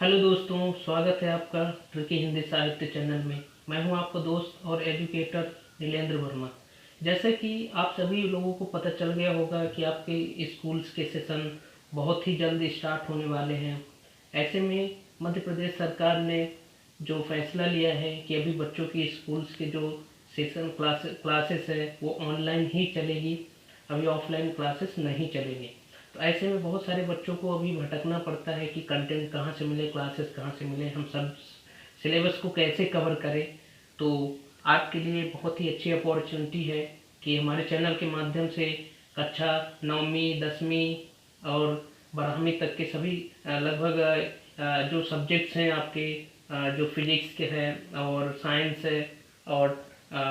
Hello दोस्तों, स्वागत है आपका ट्रिकी हिंदी साहित्य चैनल में। मैं हूं आपका दोस्त और एजुकेटर नीलेंद्र वर्मा। जैसे कि आप सभी लोगों को पता चल गया होगा कि आपके स्कूल्स के सेशन बहुत ही जल्द स्टार्ट होने वाले हैं। ऐसे में मध्य प्रदेश सरकार ने जो फैसला लिया है कि अभी बच्चों की स्कूल्स के जो सेशन क्लासेस है वो ऑनलाइन ही चलेगी, अभी ऑफलाइन क्लासेस नहीं चलेंगी। तो ऐसे में बहुत सारे बच्चों को अभी भटकना पड़ता है कि कंटेंट कहाँ से मिले, क्लासेस कहाँ से मिले, हम सब सिलेबस को कैसे कवर करें। तो आपके लिए बहुत ही अच्छी अपॉर्चुनिटी है कि हमारे चैनल के माध्यम से कक्षा 9वीं 10वीं और 12वीं तक के सभी लगभग जो सब्जेक्ट्स हैं आपके, जो फिजिक्स के हैं और साइंस है और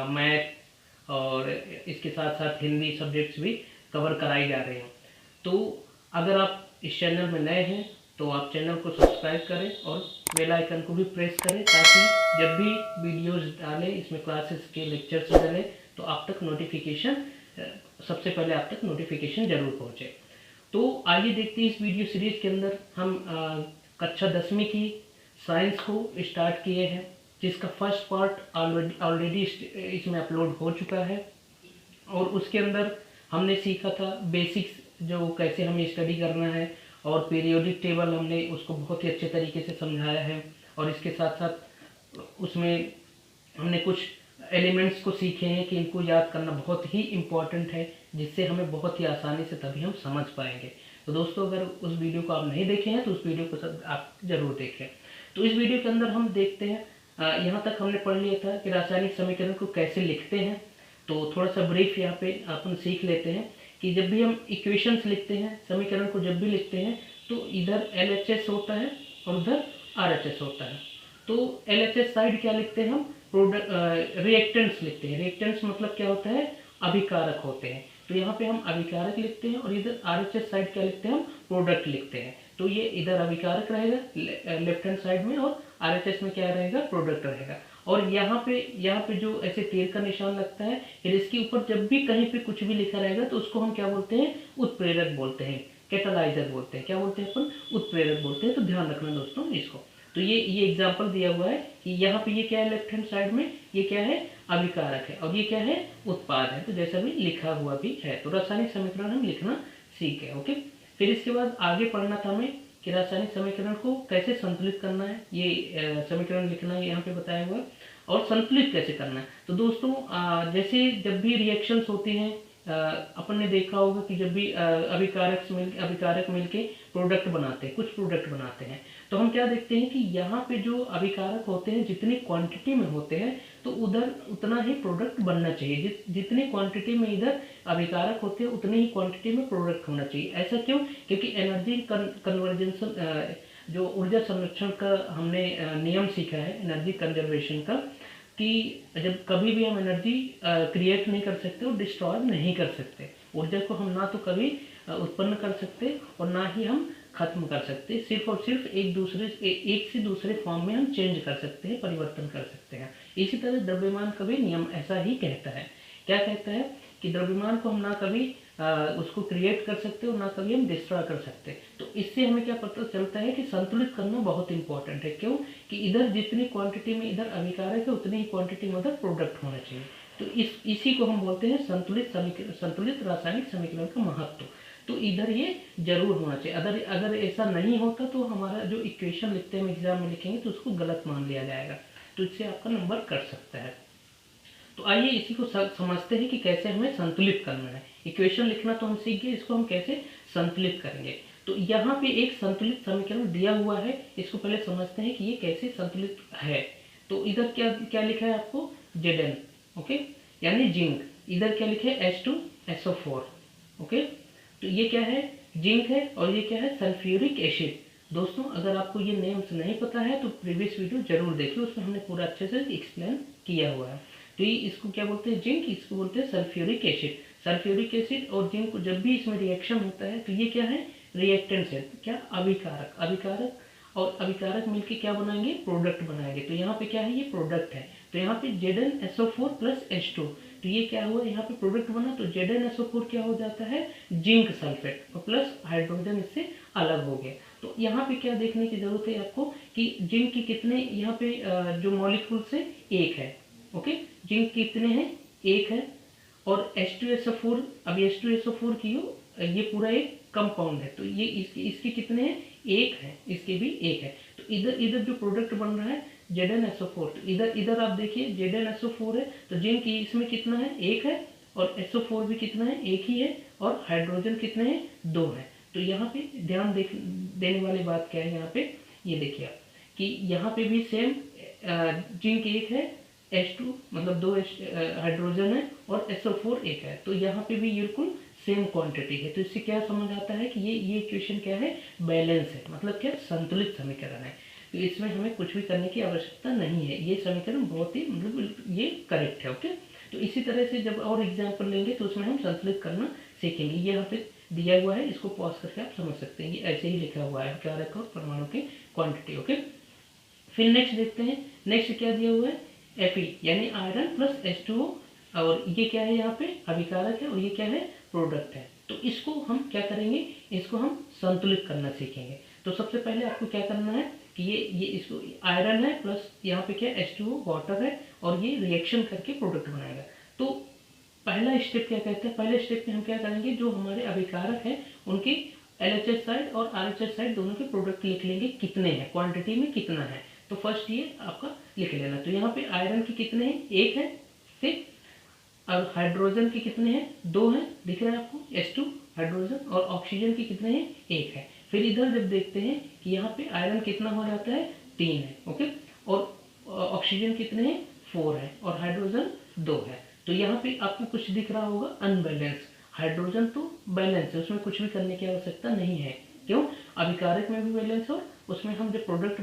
मैथ और इसके साथ साथ हिंदी सब्जेक्ट्स भी कवर कराए जा रहे हैं। तो अगर आप इस चैनल में नए हैं तो आप चैनल को सब्सक्राइब करें और बेल आइकन को भी प्रेस करें, ताकि जब भी वीडियोस डालें, इसमें क्लासेस के लेक्चर्स डालें, तो आप तक नोटिफिकेशन सबसे पहले आप तक नोटिफिकेशन जरूर पहुंचे। तो आइए देखते हैं इस वीडियो सीरीज के अंदर हम कक्षा 10वीं की साइंस को स्टार्ट किए हैं, जिसका फर्स्ट पार्ट ऑलरेडी इसमें अपलोड हो चुका है। और उसके अंदर हमने सीखा था बेसिक्स, जो कैसे हमें स्टडी करना है, और पीरियोडिक टेबल हमने उसको बहुत ही अच्छे तरीके से समझाया है। और इसके साथ साथ उसमें हमने कुछ एलिमेंट्स को सीखे हैं कि इनको याद करना बहुत ही इम्पॉर्टेंट है, जिससे हमें बहुत ही आसानी से तभी हम समझ पाएंगे। तो दोस्तों, अगर उस वीडियो को आप नहीं देखे हैं तो उस वीडियो को आप जरूर देखें। तो इस वीडियो के अंदर हम देखते हैं, यहाँ तक हमने पढ़ लिया था कि रासायनिक समीकरण को कैसे लिखते हैं। तो थोड़ा सा ब्रीफ यहाँ पे अपन सीख लेते हैं कि जब भी हम इक्वेशंस लिखते हैं, समीकरण को जब भी लिखते हैं, तो इधर LHS होता है और उधर RHS होता है। तो LHS साइड क्या लिखते हैं हम, प्रोडक्ट रिएक्टेंट्स लिखते हैं। रिएक्टेंट्स मतलब क्या होता है, अभिकारक होते हैं। तो यहाँ पे हम अभिकारक लिखते हैं, और इधर RHS साइड क्या लिखते हैं, हम प्रोडक्ट लिखते हैं। तो ये इधर अभिकारक रहेगा लेफ्ट हैंड साइड में, और RHS में क्या रहेगा, प्रोडक्ट रहेगा। और यहाँ पे जो ऐसे तीर का निशान लगता है, फिर इसके ऊपर जब भी कहीं पे कुछ भी लिखा रहेगा तो उसको हम क्या बोलते हैं, उत्प्रेरक बोलते हैं, कैटालाइजर बोलते हैं। क्या बोलते हैं अपन, उत्प्रेरक बोलते हैं। तो ध्यान रखना दोस्तों इसको। तो ये एग्जांपल दिया हुआ है कि यहाँ पे ये क्या है, लेफ्ट हैंड साइड में ये क्या है, अभिकारक है, और ये क्या है, उत्पाद है। तो जैसा भी लिखा हुआ भी है। तो रासायनिक समीकरण हम लिखना सीख गए। ओके, फिर इसके बाद आगे पढ़ना था हमें कि रासायनिक समीकरण को कैसे संतुलित करना है। ये समीकरण लिखना है यहाँ पे बताया हुआ है, और संतुलित कैसे करना है। तो दोस्तों, जैसे जब भी रिएक्शंस होती हैं, अपन ने देखा होगा कि जब भी अभिकारक मिलके प्रोडक्ट बनाते हैं, कुछ प्रोडक्ट बनाते हैं, तो हम क्या देखते हैं कि यहाँ पे जो अभिकारक होते हैं जितनी क्वांटिटी में होते हैं, तो उधर उतना ही प्रोडक्ट बनना चाहिए। जितनी क्वांटिटी में इधर अभिकारक होते हैं उतनी ही क्वांटिटी में प्रोडक्ट होना चाहिए। ऐसा क्यों, क्योंकि एनर्जी कन्वर्जेंशन, जो ऊर्जा संरक्षण का हमने नियम सीखा है, एनर्जी कंजर्वेशन का, कि जब कभी भी हम एनर्जी क्रिएट नहीं कर सकते और डिस्ट्रॉय नहीं कर सकते। ऊर्जा को हम ना तो कभी उत्पन्न कर सकते और ना ही हम खत्म कर सकते। सिर्फ और सिर्फ एक से दूसरे फॉर्म में हम चेंज कर सकते हैं, परिवर्तन कर सकते हैं। इसी तरह द्रव्यमान का भी नियम ऐसा ही कहता है। क्या कहता है कि द्रव्यमान को हम ना कभी उसको क्रिएट कर सकते और ना कभी हम डिस्ट्रॉय कर सकते। तो इससे हमें क्या पता चलता है कि संतुलित करना बहुत इंपॉर्टेंट है। क्यों, कि इधर जितनी क्वांटिटी में इधर अभिकारक है उतनी ही क्वांटिटी में उधर प्रोडक्ट होना चाहिए। तो इसी को हम बोलते हैं संतुलित रासायनिक समीकरण का महत्व। तो इधर ये जरूर होना चाहिए। अगर ऐसा नहीं होता तो हमारा जो इक्वेशन लिखते हैं, एग्जाम में लिखेंगे तो उसको गलत मान लिया जाएगा, तो इससे आपका नंबर कट सकता है। तो आइए इसी को समझते हैं कि कैसे हमें संतुलित करना है। इक्वेशन लिखना तो हम सीख गए, इसको हम कैसे संतुलित करेंगे। तो यहाँ पे एक संतुलित समीकरण दिया हुआ है, इसको पहले समझते हैं कि ये कैसे संतुलित है। तो इधर क्या क्या लिखा है आपको, Zn, ओके, यानी जिंक। इधर क्या लिखा है, H2SO4, ओके। तो ये क्या है, जिंक है, और ये क्या है, सल्फ्यूरिक एसिड। दोस्तों, अगर आपको ये नेम्स नहीं पता है तो प्रीवियस वीडियो जरूर देखिए, उसमें हमने पूरा अच्छे से एक्सप्लेन किया हुआ है। तो ये इसको क्या बोलते हैं, जिंक, इसको बोलते हैं सल्फ्यूरिक एसिड। सल्फ्यूरिक एसिड और जिंक को जब भी इसमें रिएक्शन होता है तो ये क्या है, रिएक्टेंट्स है। क्या, अभिकारक और अभिकारक मिलके क्या बनाएंगे, प्रोडक्ट बनाएंगे। तो यहाँ पे क्या है, ये प्रोडक्ट है। तो यहाँ पे ZnSO4 प्लस H2, तो ये क्या हुआ, यहाँ पे प्रोडक्ट बना। तो ZnSO4 क्या हो जाता है, जिंक सल्फेट, और प्लस हाइड्रोजन इससे अलग हो गया। तो यहाँ पे क्या देखने की ज़रूरत है आपको कि जिंक की कितने यहाँ पे जो मॉलिक्यूल्स है एक है। ओके, जिंक कितने हैं, एक है। और H2SO4, अब H2SO4 की ये पूरा एक कंपाउंड है, तो ये इसके कितने हैं, एक है, इसके भी एक है। तो इधर इधर जो प्रोडक्ट बन रहा है ZnSO4, तो इधर इधर आप देखिए ZnSO4 है, तो जिंक इसमें कितना है, एक है, और SO4 भी कितना है, एक ही है, और हाइड्रोजन कितने हैं, दो है। तो यहाँ पे ध्यान देने वाली बात क्या है, यहाँ पे ये देखिए आप कि यहाँ पे भी सेम जिंक एक है, H2 मतलब दो हाइड्रोजन है, और SO4 एक है, तो यहाँ पे भी बिल्कुल सेम क्वांटिटी है। तो इससे क्या समझ आता है कि ये इक्वेशन क्या है, बैलेंस है, मतलब क्या, संतुलित समीकरण है। तो इसमें हमें कुछ भी करने की आवश्यकता नहीं है, ये समीकरण बहुत ही मतलब ये करेक्ट है। ओके, तो इसी तरह से जब और एग्जाम्पल लेंगे तो उसमें हम संतुलित करना सीखेंगे। ये यहाँ पे दिया हुआ है, इसको पॉज करके आप समझ सकते हैं, ये ऐसे ही लिखा हुआ है, क्या रखा, परमाणु की क्वांटिटी। ओके, फिर नेक्स्ट देखते हैं, नेक्स्ट क्या दिया हुआ है, Fe यानी आयरन प्लस H2O, और ये क्या है, यहाँ पे अभिकारक है, और ये क्या है, प्रोडक्ट है। तो इसको हम क्या करेंगे, इसको हम संतुलित करना सीखेंगे। तो सबसे पहले आपको क्या करना है कि ये इसको आयरन है प्लस यहाँ पे क्या H2O वाटर है, और ये रिएक्शन करके प्रोडक्ट बनाएगा। तो पहला स्टेप क्या कहते हैं, पहले स्टेप में हम क्या करेंगे, जो हमारे अभिकारक है उनके LHS साइड और RHS साइड दोनों के प्रोडक्ट लिख लेंगे, कितने हैं, क्वांटिटी में कितना है। तो फर्स्ट ये आपका लिख लेना। तो यहाँ पे आयरन के कितने हैं, एक है, ठीक। अब हाइड्रोजन के कितने हैं, दो हैं, दिख रहा है आपको, H2 हाइड्रोजन, और ऑक्सीजन के कितने हैं, एक है। फिर इधर जब देखते हैं कि यहाँ पे आयरन कितना हो जाता है, तीन है। ओके, और ऑक्सीजन कितने हैं, फोर है, और हाइड्रोजन दो है। तो यहाँ पे आपको कुछ दिख रहा होगा अनबैलेंस, हाइड्रोजन तो बैलेंस है, उसमें कुछ भी करने की आवश्यकता नहीं है। क्यों, अभिकारक में भी बैलेंस हो, उसमें हम जब प्रोडक्ट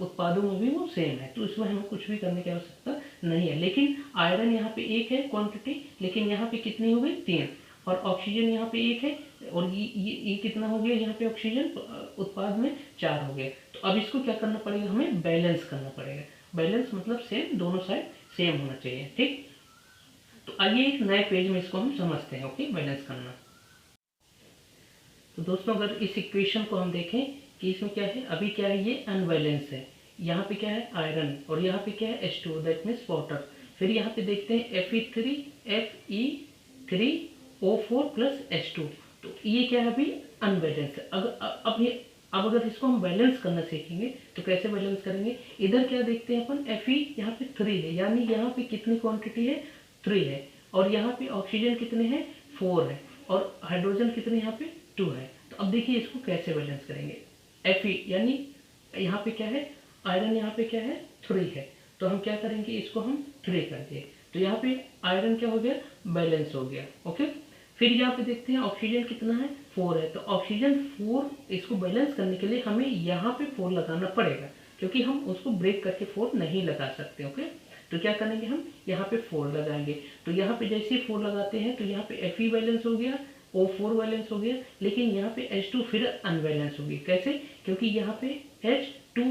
उत्पादों में भी वो सेम है, तो इसमें हमें कुछ भी करने की आवश्यकता नहीं है। लेकिन आयरन यहाँ पे एक है क्वांटिटी, लेकिन यहाँ पे कितनी हो गई, तीन, और ऑक्सीजन यहाँ पे एक है, और ये कितना हो गया, यहाँ पे ऑक्सीजन उत्पाद में चार हो गया। तो अब इसको क्या करना पड़ेगा, हमें बैलेंस करना पड़ेगा। बैलेंस मतलब सेम, दोनों साइड सेम होना चाहिए, ठीक। तो आइए एक नए पेज में इसको हम समझते हैं। ओके, बैलेंस करना। तो दोस्तों अगर इस इक्वेशन को हम देखें कि इसमें क्या है, अभी क्या है, ये अनबैलेंस है। यहाँ पे क्या है, आयरन, और यहाँ पे क्या है, H2, दैट मीन्स वाटर। फिर यहाँ पे देखते हैं Fe3O4 प्लस H2, तो ये क्या है, अभी अनबैलेंस है। अब अगर इसको हम बैलेंस करना सीखेंगे तो कैसे बैलेंस करेंगे, इधर क्या देखते हैं अपन, Fe यहाँ पे 3 है, यानी यहाँ पे कितनी क्वांटिटी है, 3 है, और यहाँ पे ऑक्सीजन कितने हैं, 4 है, और हाइड्रोजन कितने यहाँ पे 2 है। तो अब देखिए इसको कैसे बैलेंस करेंगे, Fe यानी यहाँ पे क्या है, आयरन यहाँ पे क्या है, 3 है, तो हम क्या करेंगे, इसको हम 3 कर दिए, तो यहाँ पे आयरन क्या हो गया, बैलेंस हो गया। ओके, फिर यहाँ पे देखते हैं ऑक्सीजन कितना है, 4 है, तो ऑक्सीजन 4, इसको बैलेंस करने के लिए हमें यहाँ पे 4 लगाना पड़ेगा, क्योंकि हम उसको ब्रेक करके 4 नहीं लगा सकते। ओके, तो क्या करेंगे, हम यहाँ पे 4 लगाएंगे। तो यहाँ पे जैसे ही 4 लगाते हैं तो यहाँ पे Fe बैलेंस हो गया, O4 बैलेंस हो गया, लेकिन यहाँ पे H2 फिर अनबैलेंस होगी। कैसे, क्योंकि यहाँ पे H2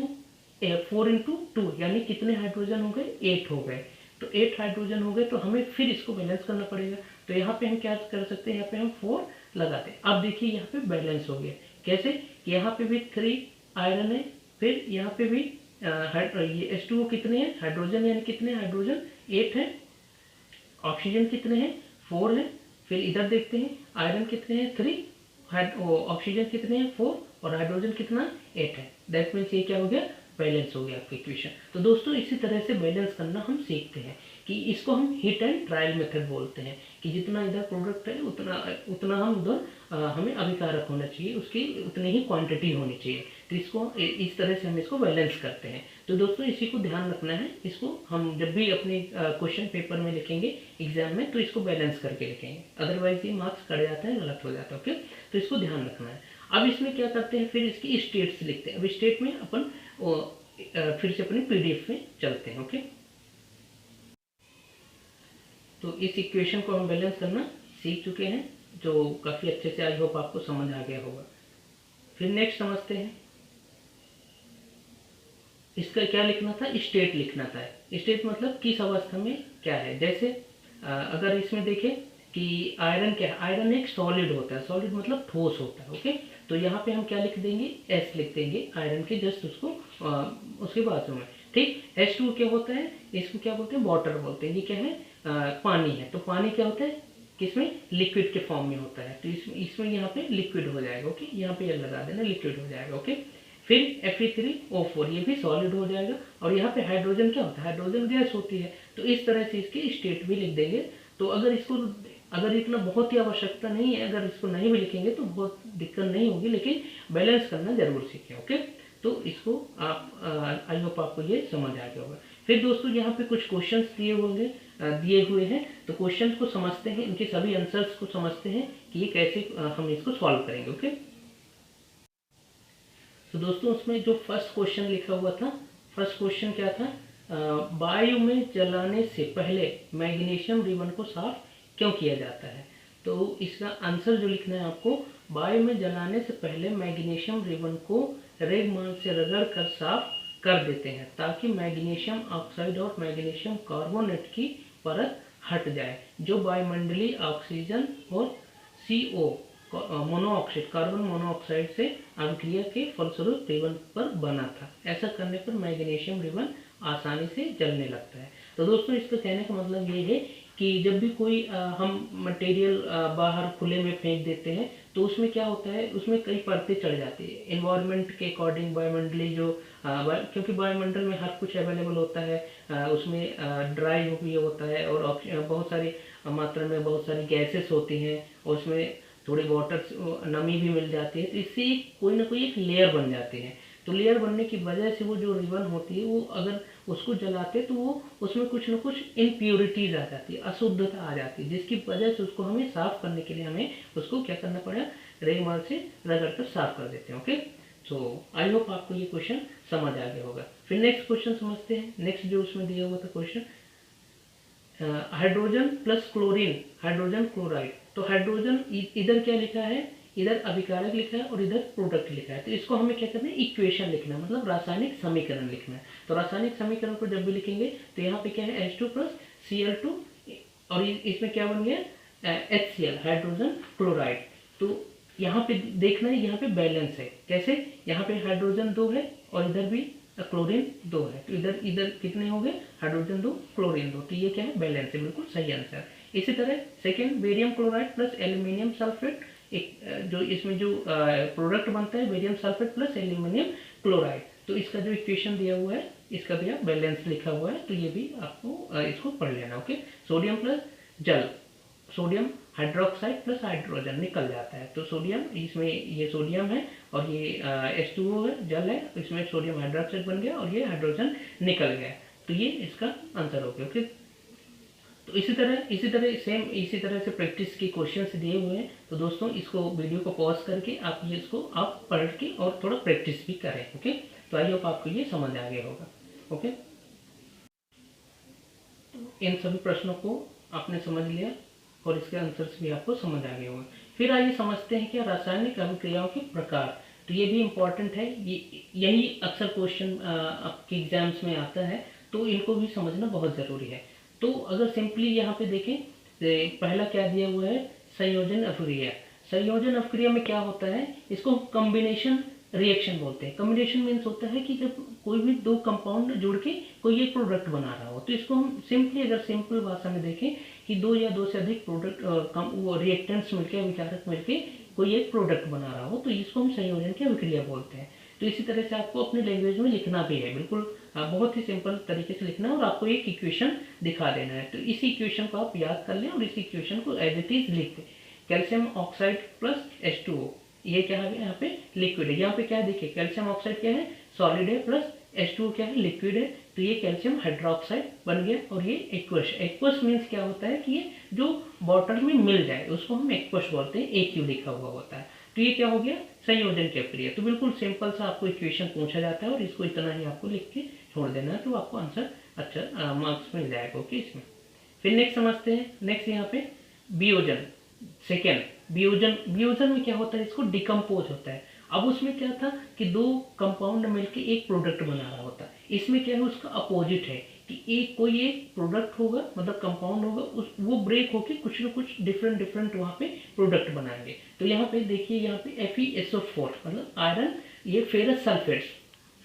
4 इंटू 2 यानी कितने हाइड्रोजन हो गए, 8 हो गए, तो 8 हाइड्रोजन हो गए, तो हमें फिर इसको बैलेंस करना पड़ेगा। तो यहाँ पे हम क्या कर सकते हैं, यहाँ पे हम 4 लगाते हैं। अब देखिए यहाँ पे बैलेंस हो गया, कैसे, यहाँ पे भी 3 आयरन है, फिर यहाँ पे भी ये H2O कितने हैं, हाइड्रोजन, यानी कितने हाइड्रोजन, 8 है, ऑक्सीजन कितने हैं, 4 है, फिर इधर देखते हैं आयरन कितने हैं, 3, ऑक्सीजन कितने हैं, 4, और हाइड्रोजन कितना, 8 है। दैट मीन्स ये क्या हो गया, बैलेंस हो गया आपका इक्वेशन। तो दोस्तों इसी तरह से बैलेंस करना हम सीखते हैं, कि इसको हम हिट एंड ट्रायल मेथड बोलते हैं, कि जितना इधर प्रोडक्ट है उतना हम उधर हमें अभिकारक होना चाहिए, उसकी उतनी ही क्वांटिटी होनी चाहिए। तो इसको इस तरह से हम इसको बैलेंस करते हैं। तो दोस्तों इसी को ध्यान रखना है, इसको हम जब भी अपने क्वेश्चन पेपर में लिखेंगे एग्जाम में, तो इसको बैलेंस करके लिखेंगे, अदरवाइज ये मार्क्स कट जाता है, गलत हो जाता है। ओके, तो इसको ध्यान रखना है। अब इसमें क्या करते हैं, फिर इसकी स्टेट्स लिखते हैं। अब स्टेट में अपन फिर से अपने PDF में चलते हैं। ओके, तो इस इक्वेशन को हम बैलेंस करना सीख चुके हैं, जो काफ़ी अच्छे से आई होप आपको समझ आ गया होगा। फिर नेक्स्ट समझते हैं, इसका क्या लिखना था, स्टेट लिखना था। स्टेट मतलब किस अवस्था में क्या है। जैसे अगर इसमें देखें कि आयरन क्या है, आयरन एक सॉलिड होता है, सॉलिड मतलब ठोस होता है। ओके, तो यहाँ पे हम क्या लिख देंगे, एस लिख देंगे आयरन के जस्ट उसको उसके बाजू में। ठीक, H2 क्या होता है, इसको क्या बोलते हैं, वाटर बोलते हैं। ये क्या है, पानी है। तो पानी क्या होता है, किसमें, लिक्विड के फॉर्म में होता है। तो इसमें यहाँ पे लिक्विड हो जाएगा। ओके, यहाँ पे ये लगा देना, लिक्विड हो जाएगा। ओके, फिर Fe3O4 ये भी सॉलिड हो जाएगा। और यहाँ पे हाइड्रोजन क्या होता है, हाइड्रोजन गैस होती है। तो इस तरह से इसकी स्टेट भी लिख देंगे। तो अगर इतना बहुत ही आवश्यकता नहीं है, अगर इसको नहीं भी लिखेंगे तो बहुत दिक्कत नहीं होगी, लेकिन बैलेंस करना जरूर सीखें। ओके, तो इसको आप आई होप आपको ये समझ आ गया होगा। फिर दोस्तों यहाँ पे कुछ क्वेश्चंस दिए हुए हैं। तो क्वेश्चन को समझते हैं, इनके सभी आंसर्स को समझते हैं कि ये कैसे हम इसको सॉल्व करेंगे। ओके, तो दोस्तों उसमें जो फर्स्ट क्वेश्चन लिखा हुआ था, फर्स्ट क्वेश्चन क्या था, वायु में जलाने से पहले मैग्नीशियम रिबन को साफ क्यों किया जाता है। तो इसका आंसर जो लिखना है आपको, वायु में जलाने से पहले मैग्नीशियम रिबन को रेगमाल से रगड़ कर साफ कर देते हैं ताकि मैग्नीशियम ऑक्साइड और मैग्नीशियम कार्बोनेट की परत हट जाए जो वायुमंडलीय ऑक्सीजन और CO मोनोऑक्साइड, कार्बन मोनोऑक्साइड से अभिक्रिया के फलस्वरूप रिबन पर बना था। ऐसा करने पर मैग्नीशियम रिबन आसानी से जलने लगता है। तो दोस्तों इसका कहने का मतलब ये है कि जब भी कोई हम मटेरियल बाहर खुले में फेंक देते हैं तो उसमें क्या होता है, उसमें कई परतें चढ़ जाती है एनवायरनमेंट के अकॉर्डिंग। वायुमंडलीय जो क्योंकि वायुमंडल में हर कुछ अवेलेबल होता है, उसमें ड्राई भी होता है और बहुत सारी मात्रा में बहुत सारी गैसेस होती हैं और उसमें थोड़ी वाटर नमी भी मिल जाती है। तो इससे कोई ना कोई एक लेयर बन जाती है। तो लेयर बनने की वजह से वो जो रिबन होती है वो अगर उसको जलाते तो वो उसमें कुछ ना कुछ इम्प्योरिटीज आ जाती है, अशुद्धता आ जाती है, जिसकी वजह से उसको हमें साफ करने के लिए हमें उसको क्या करना पड़ेगा, रेगमाल से रगड़ कर साफ कर देते हैं। ओके, सो आई होप आपको ये क्वेश्चन समझ आ गया होगा। फिर नेक्स्ट क्वेश्चन समझते हैं। नेक्स्ट जो उसमें दिया हुआ था question, hydrogen plus chlorine, hydrogen chloride. तो हाइड्रोजन इधर क्या लिखा है, इधर अभिकारक लिखा है और इधर प्रोडक्ट लिखा है। तो इसको हमें क्या करना है, इक्वेशन लिखना है, मतलब रासायनिक समीकरण लिखना है। तो रासायनिक समीकरण को जब भी लिखेंगे तो यहाँ पे क्या है, H2 प्लस Cl2 और इसमें क्या बन गया, HCl, हाइड्रोजन क्लोराइड। तो यहाँ पे देखना है, यहाँ पे बैलेंस है। कैसे, यहाँ पे हाइड्रोजन 2 है और इधर भी क्लोरीन 2 है। तो इधर इधर कितने हो गए, हाइड्रोजन 2 क्लोरीन 2। तो ये क्या है, बैलेंस है, बिल्कुल सही आंसर। इसी तरह second, barium chloride plus aluminium sulphate, एक जो इसमें जो प्रोडक्ट बनता है barium sulphate plus aluminium chloride. तो इसका जो इक्वेशन दिया हुआ है, इसका भी आप बैलेंस लिखा हुआ है, तो ये भी आपको इसको पढ़ लेना। ओके, सोडियम प्लस जल, सोडियम हाइड्रोक्साइड प्लस हाइड्रोजन निकल जाता है। तो सोडियम, इसमें ये सोडियम है और ये H2O है, जल है, इसमें सोडियम हाइड्रोक्साइड बन गया और ये हाइड्रोजन निकल गया। तो ये इसका आंसर हो गया। ओके, तो इसी तरह से प्रैक्टिस के क्वेश्चंस दिए हुए हैं। तो दोस्तों इसको वीडियो को पॉज करके आप ये इसको आप पढ़ के और थोड़ा प्रैक्टिस भी करें। ओके, तो आई होप आपको ये समझ आ गया होगा। ओके, इन सभी प्रश्नों को आपने समझ लिया और इसके आंसर्स भी आपको समझ आ गए होंगे। फिर आइए समझते हैं कि रासायनिक अभिक्रियाओं के प्रकार। तो ये भी इम्पोर्टेंट है, यही अक्सर क्वेश्चन आपके एग्जाम्स में आता है, तो इनको भी समझना बहुत ज़रूरी है। तो अगर सिंपली यहाँ पे देखें तो पहला क्या दिया हुआ है, संयोजन अभिक्रिया। संयोजन अभिक्रिया में क्या होता है, इसको कॉम्बिनेशन रिएक्शन बोलते हैं। कॉम्बिनेशन मीन्स होता है कि जब कोई भी दो कंपाउंड जुड़ के कोई एक प्रोडक्ट बना रहा हो। तो इसको हम सिंपली अगर सिंपल भाषा में देखें कि दो या दो से अधिक प्रोडक्ट वो रिएक्टेंट्स मिलके, विचारक मिलके कोई एक प्रोडक्ट बना रहा हो, तो इसको हम संयोजन की अभिक्रिया बोलते हैं। तो इसी तरह से आपको अपनी लैंग्वेज में लिखना भी है, बिल्कुल बहुत ही सिंपल तरीके से लिखना है और आपको एक इक्वेशन दिखा देना है। तो इस इक्वेशन को आप याद कर लें और इस इक्वेशन को एज इट इज लिख दें। कैल्शियम ऑक्साइड प्लस H2O, ये क्या है, यहाँ पे लिक्विड है। यहाँ पे क्या है, देखिए कैल्शियम ऑक्साइड क्या है, सॉलिड है, प्लस H2O क्या है, लिक्विड है। तो ये कैल्शियम हाइड्रोक्साइड बन गया और ये एक्वस। एक्वस मीन्स क्या होता है कि ये जो बॉटल में मिल जाए उसको हम एक्वस बोलते हैं, AQ लिखा हुआ होता है। तो ये क्या हो गया, संयोजन की अभिक्रिया। तो बिल्कुल सिंपल सा आपको इक्वेशन पूछा जाता है और इसको इतना ही आपको लिख के छोड़ देना है, तो आपको आंसर अच्छा मार्क्स मिल जाएगा। ओके, इसमें फिर नेक्स्ट समझते हैं। नेक्स्ट यहाँ पे वियोजन, सेकेंड वियोजन में क्या होता है, इसको डिकम्पोज होता है। अब उसमें क्या था कि दो कंपाउंड मिलके एक प्रोडक्ट बना रहा होता है। इसमें क्या है, उसका अपोजिट है कि एक कोई एक प्रोडक्ट होगा, मतलब कंपाउंड होगा, उस वो ब्रेक होके कुछ ना कुछ डिफरेंट डिफरेंट वहाँ पे प्रोडक्ट बनाएंगे। तो यहाँ पे देखिए, यहाँ पे FeSO4 मतलब आयरन, ये फेरस सल्फेट,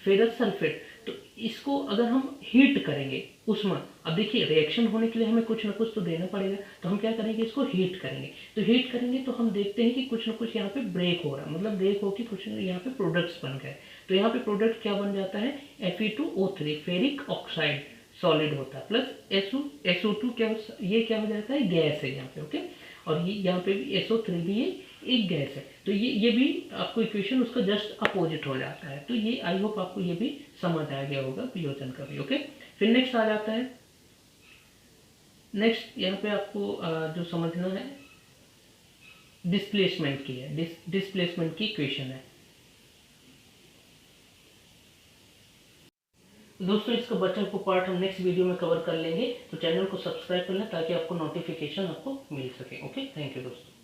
फेरस सल्फेट। तो इसको अगर हम हीट करेंगे उसमें, अब देखिए रिएक्शन होने के लिए हमें कुछ ना कुछ तो देना पड़ेगा, तो हम क्या करेंगे, इसको हीट करेंगे। तो हीट करेंगे तो हम देखते हैं कि कुछ ना कुछ यहाँ पे ब्रेक हो रहा है, मतलब ब्रेक होकर कुछ यहाँ पे प्रोडक्ट्स बन गए। तो यहाँ पे प्रोडक्ट क्या बन जाता है, Fe2O3 फेरिक ऑक्साइड सॉलिड होता है, प्लस SO2 क्या, ये क्या हो जाता है, गैस है यहाँ पे। ओके, और ये यहाँ पे भी SO3 भी एक गैस है। तो ये भी आपको इक्वेशन उसका जस्ट अपोजिट हो जाता है। तो ये आई होप आपको ये भी समझ आ गया होगा वियोजन का भी। ओके, फिर नेक्स्ट आ जाता है, नेक्स्ट यहाँ पे आपको जो समझना है डिस्प्लेसमेंट की है, डिस्प्लेसमेंट की इक्वेशन है। दोस्तों इसका बचा हुआ पार्ट हम नेक्स्ट वीडियो में कवर कर लेंगे, तो चैनल को सब्सक्राइब कर लें ताकि आपको नोटिफिकेशन आपको मिल सके। ओके, थैंक यू दोस्तों।